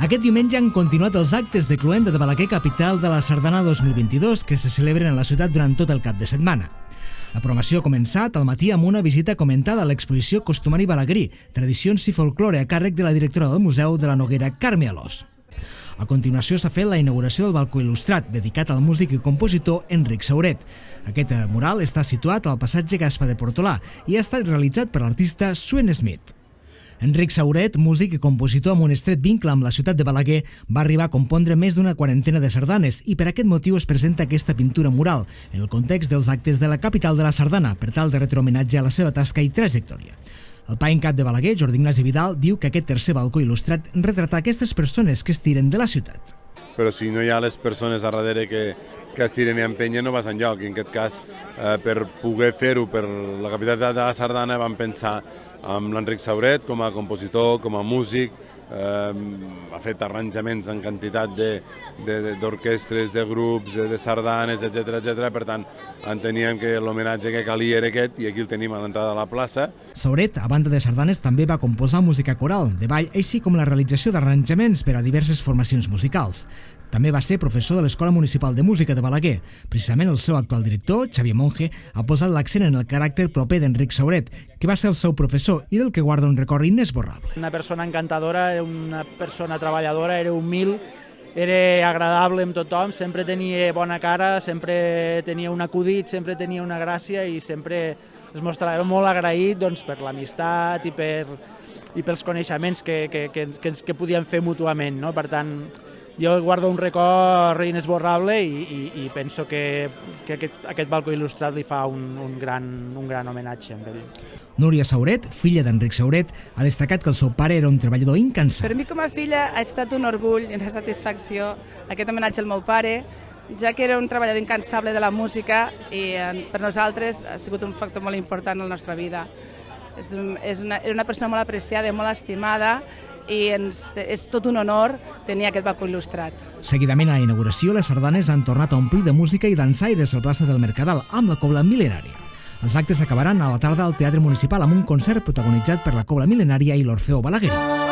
Aquest diumenge han continuat els actes de Cluenda de Balaguer, capital de la Sardana 2022, que se celebren a la ciutat durant tot el cap de setmana. La programació ha començat al matí amb una visita comentada a l'exposició Costumari Balaguerí, Tradicions i Folklore, a càrrec de la directora del Museu de la Noguera, Carme Alòs. A continuació s'ha fet la inauguració del balcó il·lustrat, dedicat al músic i compositor Enric Sauret. Aquest mural està situat al passatge Gaspa de Portolà i ha estat realitzat per l'artista Suen Smith. Enric Sauret, músic i compositor amb un estret vincle amb la ciutat de Balaguer, va arribar a compondre més d'una quarantena de sardanes i per aquest motiu es presenta aquesta pintura mural en el context dels actes de la capital de la sardana per tal de retre homenatge a la seva tasca i trajectòria. El pa en cap de Balaguer, Jordi Ignasi Vidal, diu que aquest tercer balcó il·lustrat retrata aquestes persones que es tiren de la ciutat. Però si no hi ha les persones a darrere que es tiren i empenyen, no vas enlloc. I en aquest cas, per poder fer-ho per la capital de la sardana, vam pensar amb l'Enric Sauret com a compositor, com a músic, ha fet arranjaments en quantitat d'orquestres, de grups, de sardanes, etc. Per tant, enteníem que l'homenatge que calia era aquest i aquí el tenim a l'entrada de la plaça. Sauret, a banda de sardanes, també va composar música coral, de ball, així com la realització d'arranjaments per a diverses formacions musicals. També va ser professor de l'Escola Municipal de Música de Balaguer. Precisament el seu actual director, Xavier Monge, ha posat l'accent en el caràcter proper d'Enric Sauret, que va ser el seu professor i del que guarda un record inesborrable. Una persona encantadora, era una persona treballadora, era humil, era agradable amb tothom, sempre tenia bona cara, sempre tenia un acudit, sempre tenia una gràcia i sempre es mostrava molt agraït per l'amistat i pels coneixements que podíem fer mútuament. Per tant, jo guardo un record inesborrable i penso que aquest balcó il·lustrat li fa un gran homenatge a ell. Núria Sauret, filla d'Enric Sauret, ha destacat que el seu pare era un treballador incansable. Per mi com a filla ha estat un orgull i una satisfacció aquest homenatge al meu pare, ja que era un treballador incansable de la música i per nosaltres ha sigut un factor molt important en la nostra vida. Era una persona molt apreciada i molt estimada i és tot un honor tenir aquest balcó il·lustrat. Seguidament a la inauguració, les sardanes han tornat a omplir de música i dansaires a la plaça del Mercadal amb la Cobla Mil·lenària. Els actes acabaran a la tarda al Teatre Municipal amb un concert protagonitzat per la Cobla Mil·lenària i l'Orfeó Balaguerí.